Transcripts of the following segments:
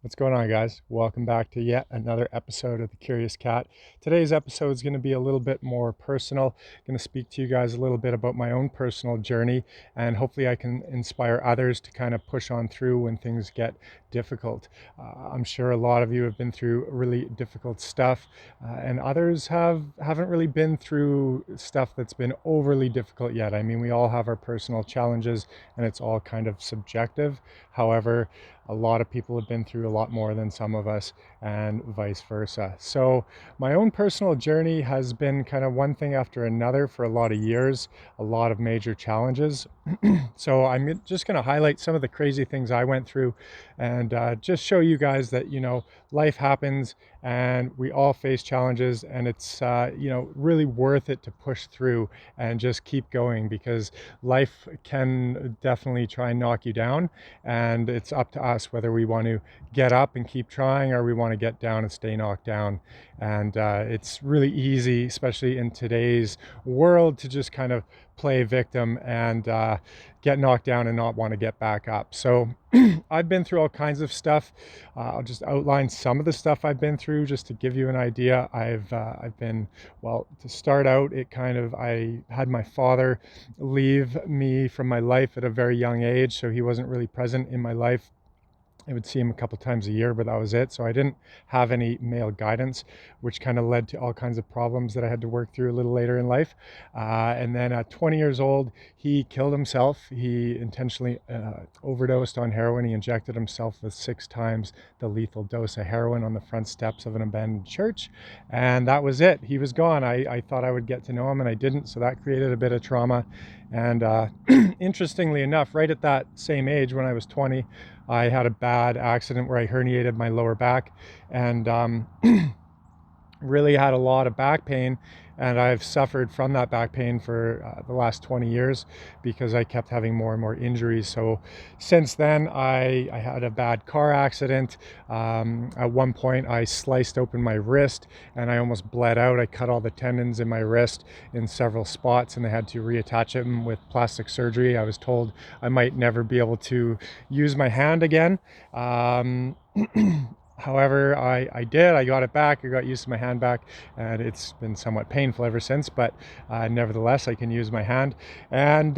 What's going on, guys? Welcome back to yet another episode of The Curious Cat. Today's episode is going to be a little bit more personal. I'm going to speak to you guys a little bit about my own personal journey, and hopefully I can inspire others to kind of push on through when things get difficult. I'm sure a lot of you have been through really difficult stuff, and others haven't really been through stuff that's been overly difficult yet. I mean, we all have our personal challenges, and it's all kind of subjective. However, a lot of people have been through a lot more than some of us, and vice versa. So my own personal journey has been kind of one thing after another for a lot of years, a lot of major challenges. So I'm just going to highlight some of the crazy things I went through, and just show you guys that, life happens and we all face challenges, and it's really worth it to push through and just keep going, because life can definitely try and knock you down, and it's up to us whether we want to get up and keep trying, or we want to get down and stay knocked down. And it's really easy, especially in today's world, to just kind of play victim and get knocked down and not want to get back up. So I've been through all kinds of stuff. I'll just outline some of the stuff I've been through just to give you an idea. I've been, well, to start out, I had my father leave me from my life at a very young age, so he wasn't really present in my life. I would see him a couple times a year, but that was it. So I didn't have any male guidance, which kind of led to all kinds of problems that I had to work through a little later in life. And then at 20 years old, he killed himself. He intentionally overdosed on heroin. He injected himself with 6 times the lethal dose of heroin on the front steps of an abandoned church. And that was it. He was gone. I thought I would get to know him, and I didn't. So that created a bit of trauma. And interestingly enough, right at that same age, when I was 20, I had a bad accident where I herniated my lower back, and really had a lot of back pain, and I've suffered from that back pain for the last 20 years because I kept having more and more injuries. So since then, I had a bad car accident. At one point, I sliced open my wrist and I almost bled out. I cut all the tendons in my wrist in several spots, and they had to reattach them with plastic surgery. I was told I might never be able to use my hand again. However, I did. I got it back. I got used to my hand back, and it's been somewhat painful ever since, but nevertheless, I can use my hand. And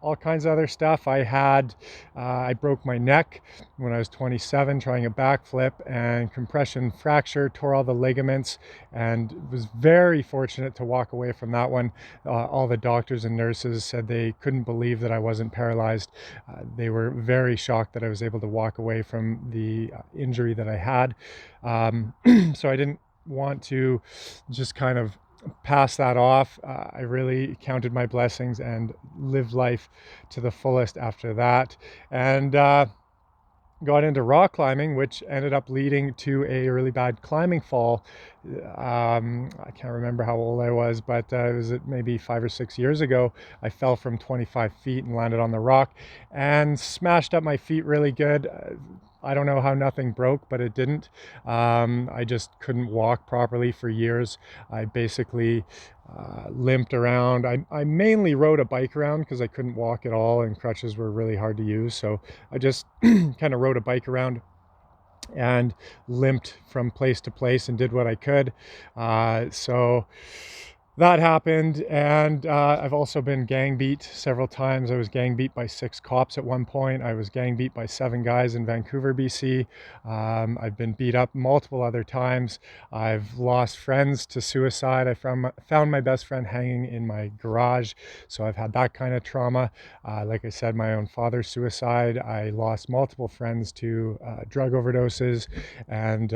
all kinds of other stuff. I broke my neck when I was 27 trying a backflip, and compression fracture, tore all the ligaments, and was very fortunate to walk away from that one. All the doctors and nurses said they couldn't believe that I wasn't paralyzed. They were very shocked that I was able to walk away from the injury that I had. So I didn't want to just kind of pass that off. I really counted my blessings and lived life to the fullest after that. And got into rock climbing, which ended up leading to a really bad climbing fall. I can't remember how old I was, but it was maybe 5 or 6 years ago. I fell from 25 feet and landed on the rock and smashed up my feet really good. I don't know how nothing broke, but it didn't. I just couldn't walk properly for years. I basically limped around. I mainly rode a bike around because I couldn't walk at all, and crutches were really hard to use. So I just kind of rode a bike around and limped from place to place and did what I could. So that happened, and I've also been gang beat several times. I was gang beat by 6 cops at one point. I was gang beat by 7 guys in Vancouver, BC. I've been beat up multiple other times. I've lost friends to suicide. I found my best friend hanging in my garage, so I've had that kind of trauma. Like I said, my own father's suicide. I lost multiple friends to drug overdoses, and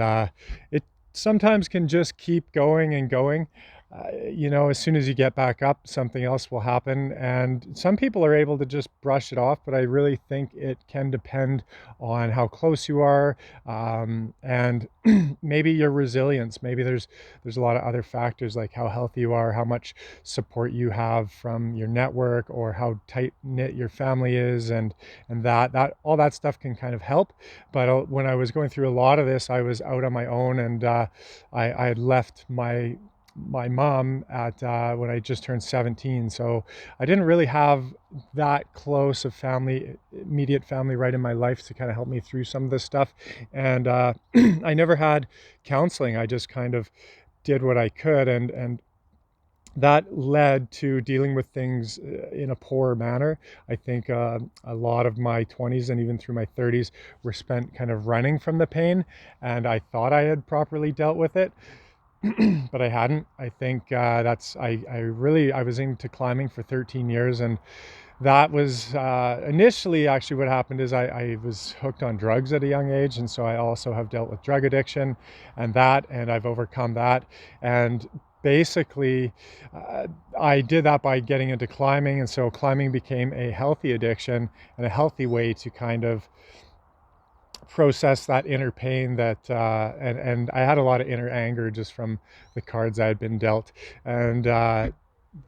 it sometimes can just keep going and going. As soon as you get back up, something else will happen. And some people are able to just brush it off, but I really think it can depend on how close you are, and maybe your resilience. Maybe there's a lot of other factors, like how healthy you are, how much support you have from your network, or how tight knit your family is, and that all that stuff can kind of help. But when I was going through a lot of this, I was out on my own, and I had left my mom at when I just turned 17. So I didn't really have that close of family, immediate family right in my life to kind of help me through some of this stuff. And I never had counseling. I just kind of did what I could, and that led to dealing with things in a poor manner. I think a lot of my 20s and even through my 30s were spent kind of running from the pain, and I thought I had properly dealt with it, but I hadn't. I think I was into climbing for 13 years, and that was initially actually what happened is I was hooked on drugs at a young age, and so I also have dealt with drug addiction and I've overcome that. And basically, I did that by getting into climbing, and so climbing became a healthy addiction and a healthy way to kind of process that inner pain and I had a lot of inner anger just from the cards I had been dealt, and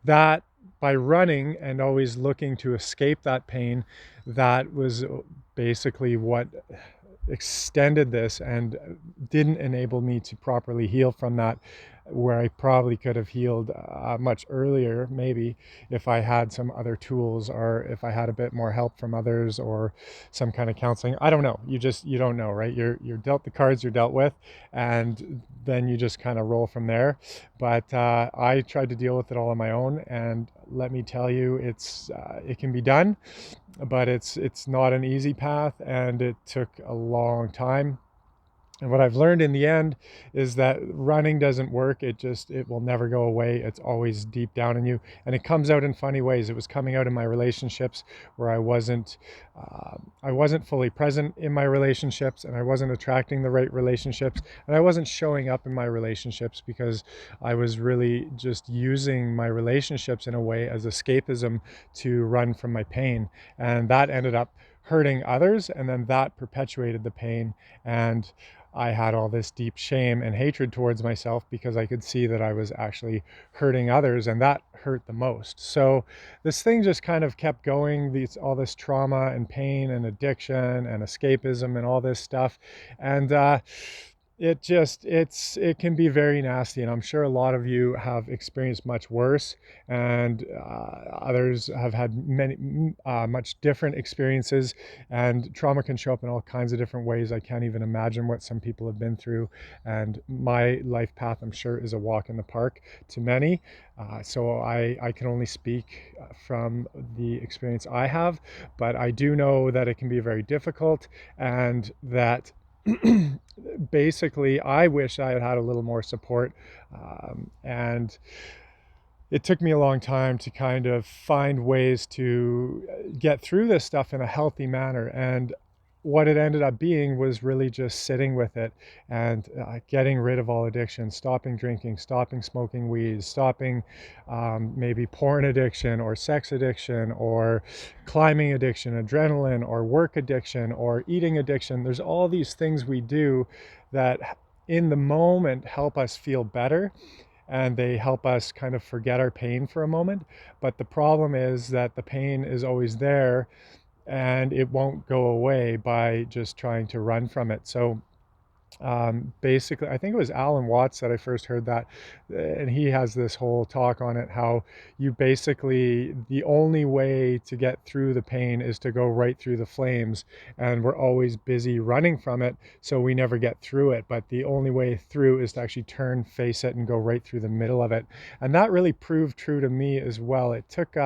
that by running and always looking to escape that pain, that was basically what extended this and didn't enable me to properly heal from that, where I probably could have healed much earlier, maybe if I had some other tools or if I had a bit more help from others or some kind of counseling. I don't know. You don't know, right? You're dealt the cards you're dealt with, and then you just kind of roll from there. But I tried to deal with it all on my own, and let me tell you, it can be done, but it's not an easy path, and it took a long time. And what I've learned in the end is that running doesn't work. It will never go away. It's always deep down in you. And it comes out in funny ways. It was coming out in my relationships where I wasn't fully present in my relationships, and I wasn't attracting the right relationships, and I wasn't showing up in my relationships because I was really just using my relationships in a way as escapism to run from my pain. And that ended up hurting others, and then that perpetuated the pain. And I had all this deep shame and hatred towards myself because I could see that I was actually hurting others, and that hurt the most. So this thing just kind of kept going, all this trauma and pain and addiction and escapism and all this stuff. And it can be very nasty, and I'm sure a lot of you have experienced much worse, and others have had many much different experiences, and trauma can show up in all kinds of different ways. I can't even imagine what some people have been through, and my life path, I'm sure, is a walk in the park to many. So I can only speak from the experience I have, but I do know that it can be very difficult, and that basically I wish I had had a little more support, and it took me a long time to kind of find ways to get through this stuff in a healthy manner. And what it ended up being was really just sitting with it and getting rid of all addiction, stopping drinking, stopping smoking weed, stopping maybe porn addiction or sex addiction or climbing addiction, adrenaline or work addiction or eating addiction. There's all these things we do that in the moment help us feel better, and they help us kind of forget our pain for a moment. But the problem is that the pain is always there, and it won't go away by just trying to run from it. So basically, I think it was Alan Watts that I first heard that, and he has this whole talk on it, how you basically, the only way to get through the pain is to go right through the flames, and we're always busy running from it, so we never get through it. But the only way through is to actually turn, face it, and go right through the middle of it. And that really proved true to me as well. It took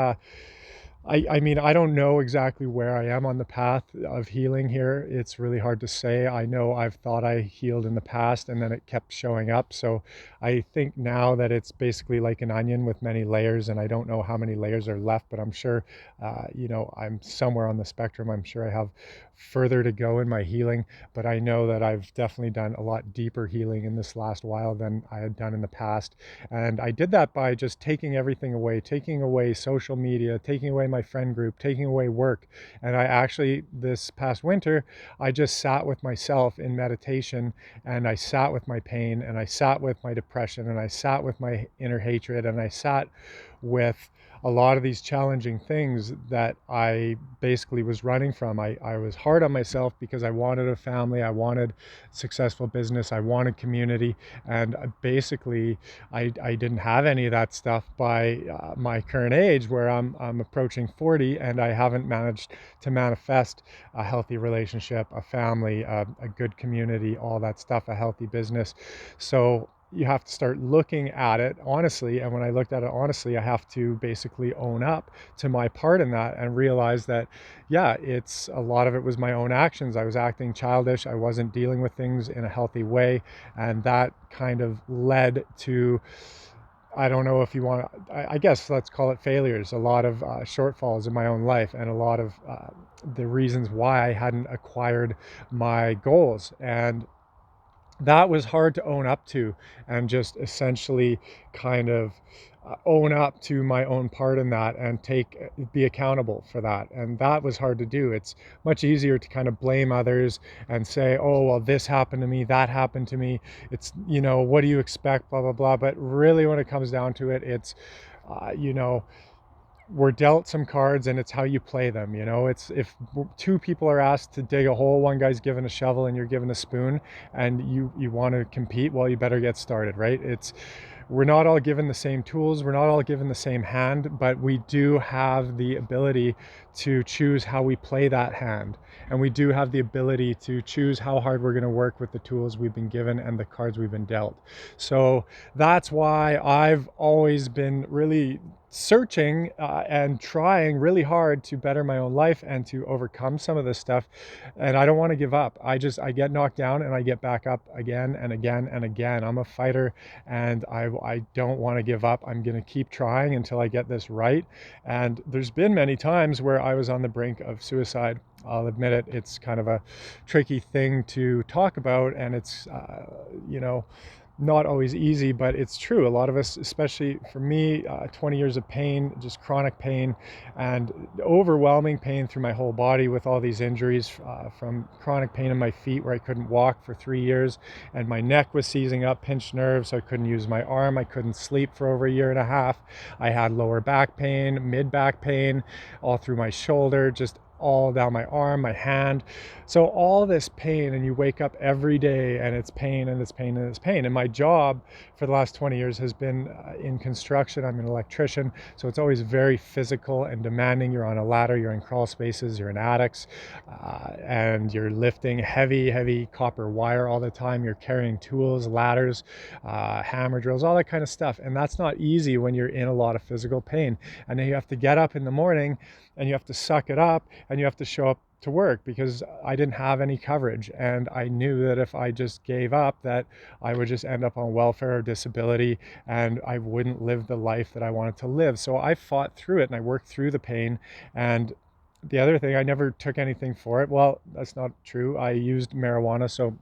I mean, I don't know exactly where I am on the path of healing here. It's really hard to say. I know I've thought I healed in the past, and then it kept showing up. So I think now that it's basically like an onion with many layers, and I don't know how many layers are left, but I'm sure, I'm somewhere on the spectrum. I'm sure I have further to go in my healing, but I know that I've definitely done a lot deeper healing in this last while than I had done in the past. And I did that by just taking everything away, taking away social media, taking away my friend group, taking away work. And I actually, this past winter, I just sat with myself in meditation, and I sat with my pain, and I sat with my depression, and I sat with my inner hatred, and I sat with a lot of these challenging things that I basically was running from. I was hard on myself because I wanted a family, I wanted successful business, I wanted community, and basically I didn't have any of that stuff by my current age, where I'm approaching 40, and I haven't managed to manifest a healthy relationship, a family, a good community, all that stuff, a healthy business. So you have to start looking at it honestly. And when I looked at it honestly, I have to basically own up to my part in that and realize that, yeah, it's a lot of it was my own actions. I was acting childish. I wasn't dealing with things in a healthy way. And that kind of led to, I don't know if you want to, I guess let's call it failures, a lot of shortfalls in my own life, and a lot of the reasons why I hadn't acquired my goals. And that was hard to own up to, and just essentially kind of own up to my own part in that and be accountable for that. And that was hard to do. It's much easier to kind of blame others and say, oh well, this happened to me, that happened to me, it's, what do you expect, blah blah blah. But really, when it comes down to it, it's you know we're dealt some cards, and it's how you play them. It's, if two people are asked to dig a hole, one guy's given a shovel and you're given a spoon, and you want to compete, well, you better get started, right? We're not all given the same tools, we're not all given the same hand, but we do have the ability to choose how we play that hand. And we do have the ability to choose how hard we're going to work with the tools we've been given and the cards we've been dealt. So that's why I've always been really searching and trying really hard to better my own life and to overcome some of this stuff. And I don't want to give up. I get knocked down and I get back up again and again and again. I'm a fighter, and I don't want to give up. I'm going to keep trying until I get this right. And there's been many times where I was on the brink of suicide. I'll admit it. It's kind of a tricky thing to talk about, and it's not always easy, but it's true. A lot of us, especially for me, 20 years of pain, just chronic pain and overwhelming pain through my whole body with all these injuries, from chronic pain in my feet where I couldn't walk for 3 years, and my neck was seizing up, pinched nerves, so I couldn't use my arm. I couldn't sleep for over a year and a half. I had lower back pain, mid back pain, all through my shoulder, just all down my arm, my hand. So all this pain, and you wake up every day and it's pain and it's pain and it's pain. And my job for the last 20 years has been in construction. I'm an electrician, so it's always very physical and demanding. You're on a ladder, you're in crawl spaces, you're in attics, and you're lifting heavy copper wire all the time. You're carrying tools, ladders, hammer drills, all that kind of stuff. And that's not easy when you're in a lot of physical pain. And then you have to get up in the morning and you have to suck it up, and you have to show up to work, because I didn't have any coverage, and I knew that if I just gave up, that I would just end up on welfare or disability, and I wouldn't live the life that I wanted to live. So I fought through it and I worked through the pain. And the other thing, I never took anything for it. Well, that's not true. I used marijuana. So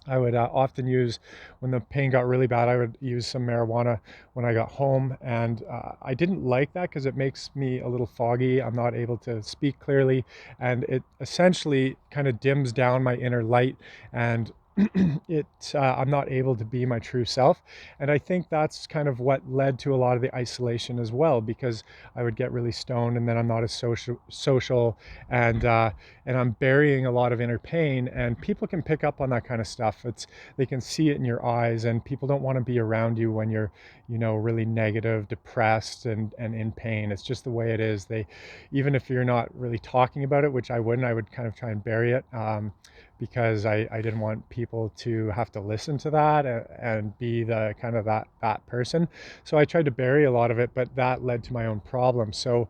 I would often use, when the pain got really bad, I would use some marijuana when I got home. And I didn't like that because it makes me a little foggy. I'm not able to speak clearly. And it essentially kind of dims down my inner light. And I'm not able to be my true self. And I think that's kind of what led to a lot of the isolation as well, because I would get really stoned, and then I'm not as social, and I'm burying a lot of inner pain, and people can pick up on that kind of stuff. They can see it in your eyes, and people don't want to be around you when you're, really negative, depressed, and in pain. It's just the way it is. Even if you're not really talking about it, which I wouldn't, I would kind of try and bury it. Because I didn't want people to have to listen to that and be the kind of that person. So I tried to bury a lot of it, but that led to my own problems. So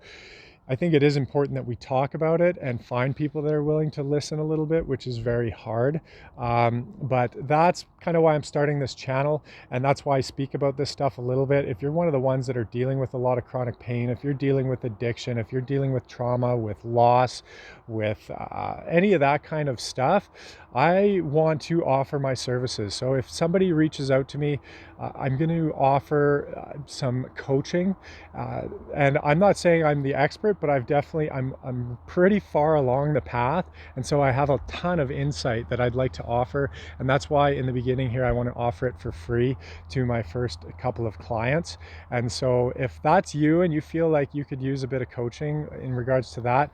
I think it is important that we talk about it and find people that are willing to listen a little bit, which is very hard. But that's kind of why I'm starting this channel, and that's why I speak about this stuff a little bit. If you're one of the ones that are dealing with a lot of chronic pain, if you're dealing with addiction, if you're dealing with trauma, with loss, with any of that kind of stuff, I want to offer my services. So if somebody reaches out to me, I'm going to offer some coaching. And I'm not saying I'm the expert, start, but I'm pretty far along the path. And so I have a ton of insight that I'd like to offer. And that's why in the beginning here, I want to offer it for free to my first couple of clients. And so if that's you and you feel like you could use a bit of coaching in regards to that,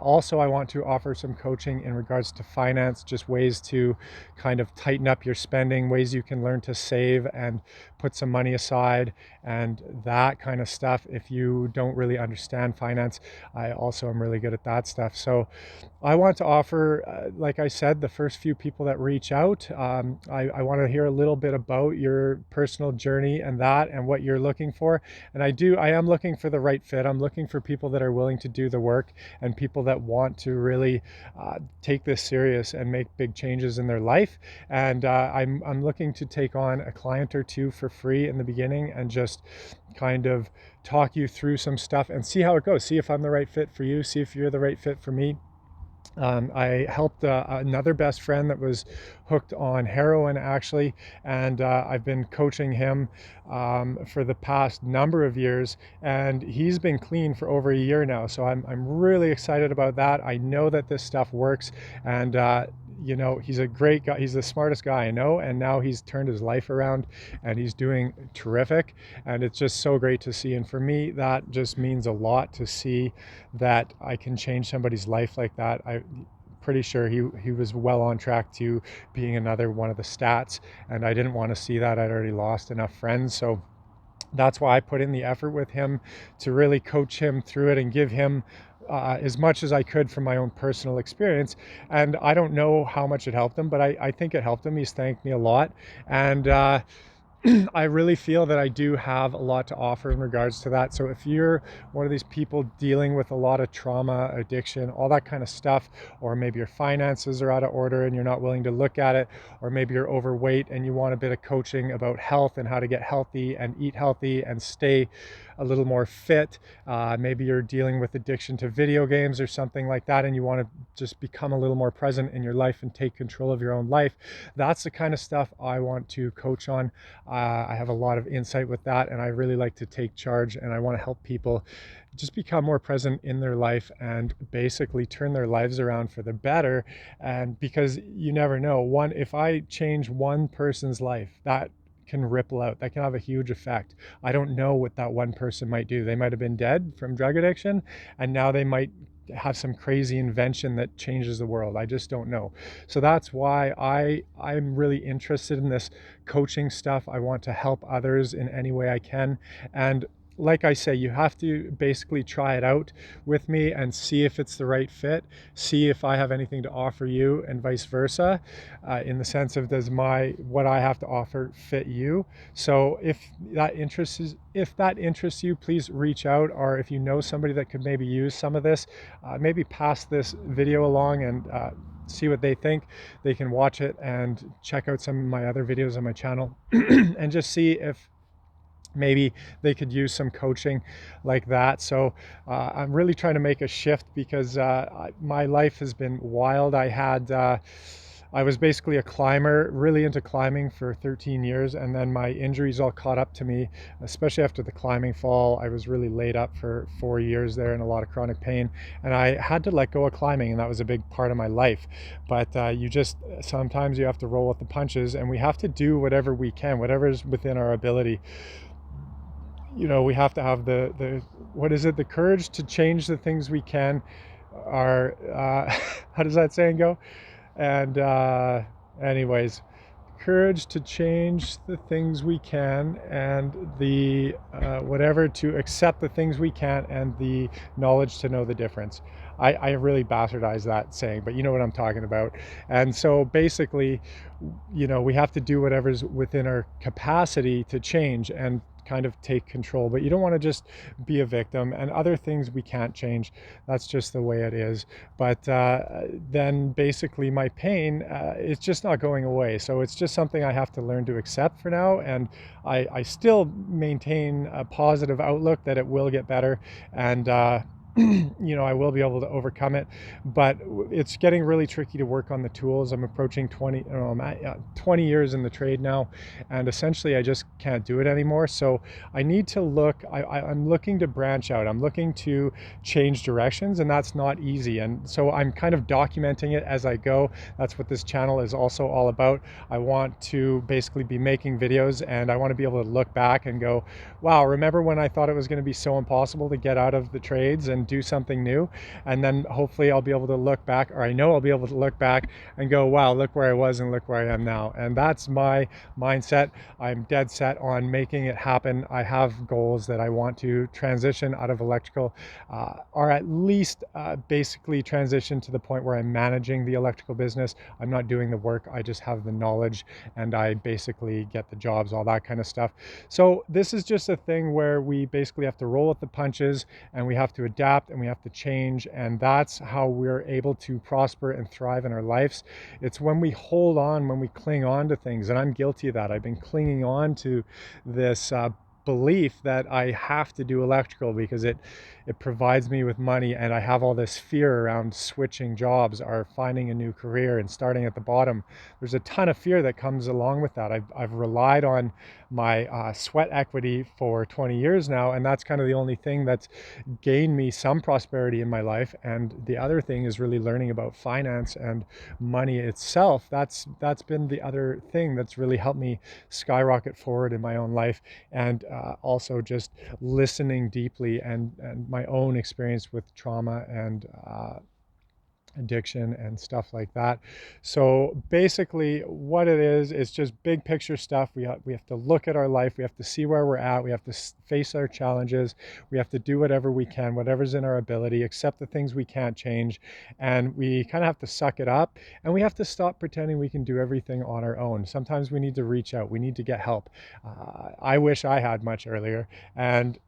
also I want to offer some coaching in regards to finance, just ways to kind of tighten up your spending, ways you can learn to save and put some money aside and that kind of stuff. If you don't really understand finance, I also am really good at that stuff. So I want to offer, like I said, the first few people that reach out, I want to hear a little bit about your personal journey and that and what you're looking for. And I am looking for the right fit. I'm looking for people that are willing to do the work and people that want to really take this serious and make big changes in their life. And I'm looking to take on a client or two for free in the beginning and just kind of talk you through some stuff and see how it goes. See if I'm the right fit for you, see if you're the right fit for me. I helped another best friend that was hooked on heroin actually, and I've been coaching him for the past number of years, and he's been clean for over a year now. So I'm really excited about that. I know that this stuff works, and he's a great guy. He's the smartest guy I know, and now he's turned his life around and he's doing terrific. And it's just so great to see. And for me, that just means a lot to see that I can change somebody's life like that. I'm pretty sure he was well on track to being another one of the stats, and I didn't want to see that. I'd already lost enough friends. So that's why I put in the effort with him to really coach him through it and give him as much as I could from my own personal experience. And I don't know how much it helped him, but I think it helped him. He's thanked me a lot. And I really feel that I do have a lot to offer in regards to that. So if you're one of these people dealing with a lot of trauma, addiction, all that kind of stuff, or maybe your finances are out of order and you're not willing to look at it, or maybe you're overweight and you want a bit of coaching about health and how to get healthy and eat healthy and stay a little more fit, maybe you're dealing with addiction to video games or something like that and you want to just become a little more present in your life and take control of your own life, that's the kind of stuff I want to coach on. I have a lot of insight with that, and I really like to take charge, and I want to help people just become more present in their life and basically turn their lives around for the better. And because you never know, if I change one person's life, that can ripple out. That can have a huge effect. I don't know what that one person might do. They might have been dead from drug addiction, and now they might have some crazy invention that changes the world. I just don't know. So that's why I'm really interested in this coaching stuff. I want to help others in any way I can. And like I say, you have to basically try it out with me and see if it's the right fit, see if I have anything to offer you and vice versa, in the sense of what I have to offer fit you. So if that interests you, please reach out, or if you know somebody that could maybe use some of this, maybe pass this video along and see what they think. They can watch it and check out some of my other videos on my channel and just see if maybe they could use some coaching like that. So I'm really trying to make a shift because my life has been wild. I was basically a climber, really into climbing for 13 years, and then my injuries all caught up to me, especially after the climbing fall. I was really laid up for 4 years there in a lot of chronic pain, and I had to let go of climbing, and that was a big part of my life. But sometimes you have to roll with the punches, and we have to do whatever we can, whatever is within our ability. We have to have the courage to change the things we can. How does that saying go? And anyways, courage to change the things we can, and the whatever to accept the things we can't, and the knowledge to know the difference. I really bastardized that saying, but you know what I'm talking about. And so basically, we have to do whatever's within our capacity to change and kind of take control. But you don't want to just be a victim, and other things we can't change. That's just the way it is. But then basically my pain is just not going away. So it's just something I have to learn to accept for now. And I still maintain a positive outlook that it will get better. And I will be able to overcome it. But it's getting really tricky to work on the tools. I'm approaching 20, I'm at, 20 years in the trade now, and essentially I just can't do it anymore. So I need to look, I'm looking to branch out. I'm looking to change directions, and that's not easy. And so I'm kind of documenting it as I go. That's what this channel is also all about. I want to basically be making videos, and I want to be able to look back and go, wow, remember when I thought it was going to be so impossible to get out of the trades and do something new? And then hopefully I'll be able to look back, or I know I'll be able to look back and go, wow, look where I was and look where I am now. And that's my mindset. I'm dead set on making it happen. I have goals that I want to transition out of electrical, or at least basically transition to the point where I'm managing the electrical business. I'm not doing the work, I just have the knowledge, and I basically get the jobs, all that kind of stuff. So this is just a thing where we basically have to roll with the punches, and we have to adapt, and we have to change, and that's how we're able to prosper and thrive in our lives. It's when we hold on, when we cling on to things, and I'm guilty of that. I've been clinging on to this belief that I have to do electrical because it provides me with money, and I have all this fear around switching jobs or finding a new career and starting at the bottom. There's a ton of fear that comes along with that. I've relied on my sweat equity for 20 years now, and that's kind of the only thing that's gained me some prosperity in my life. And the other thing is really learning about finance and money itself. That's been the other thing that's really helped me skyrocket forward in my own life, and also just listening deeply, and my own experience with trauma and addiction and stuff like that. So basically what it is just big picture stuff. We have to look at our life, we have to see where we're at, we have to face our challenges, we have to do whatever we can, whatever's in our ability, accept the things we can't change, and we kind of have to suck it up, and we have to stop pretending we can do everything on our own. Sometimes we need to reach out, we need to get help. I wish I had much earlier, and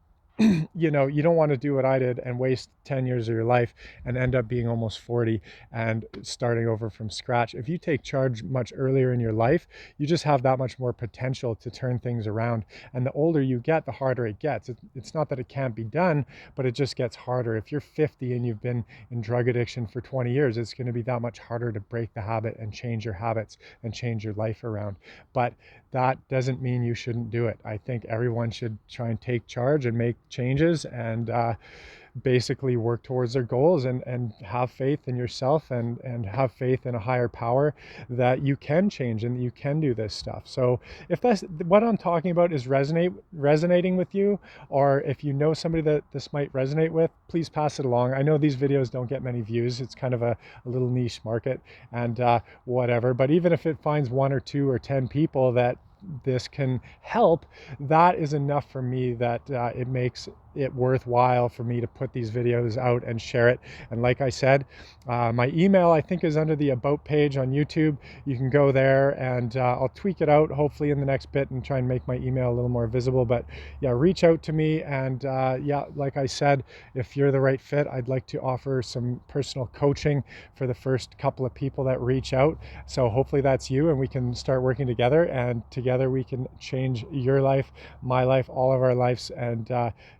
you don't want to do what I did and waste 10 years of your life and end up being almost 40 and starting over from scratch. If you take charge much earlier in your life, you just have that much more potential to turn things around. And the older you get, the harder it gets. It's not that it can't be done, but it just gets harder. If you're 50 and you've been in drug addiction for 20 years, it's going to be that much harder to break the habit and change your habits and change your life around. But that doesn't mean you shouldn't do it. I think everyone should try and take charge and make changes, and basically work towards their goals, and have faith in yourself, and have faith in a higher power that you can change and that you can do this stuff. So if that's what I'm talking about is resonating with you, or if you know somebody that this might resonate with, please pass it along. I know these videos don't get many views. It's kind of a little niche market, and whatever, but even if it finds 1 or 2 or 10 people that this can help, that is enough for me, that it makes it worthwhile for me to put these videos out and share it. And like I said, my email I think is under the about page on YouTube. You can go there, and I'll tweak it out hopefully in the next bit and try and make my email a little more visible. But yeah, reach out to me, and yeah, like I said, if you're the right fit, I'd like to offer some personal coaching for the first couple of people that reach out. So hopefully that's you, and we can start working together, and together we can change your life, my life, all of our lives, and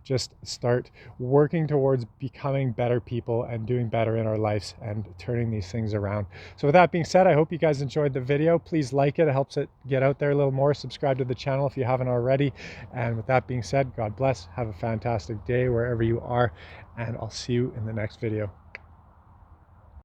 just start working towards becoming better people and doing better in our lives and turning these things around. So with that being said, I hope you guys enjoyed the video. Please like it. It helps it get out there a little more. Subscribe to the channel if you haven't already. And with that being said, God bless. Have a fantastic day wherever you are, and I'll see you in the next video.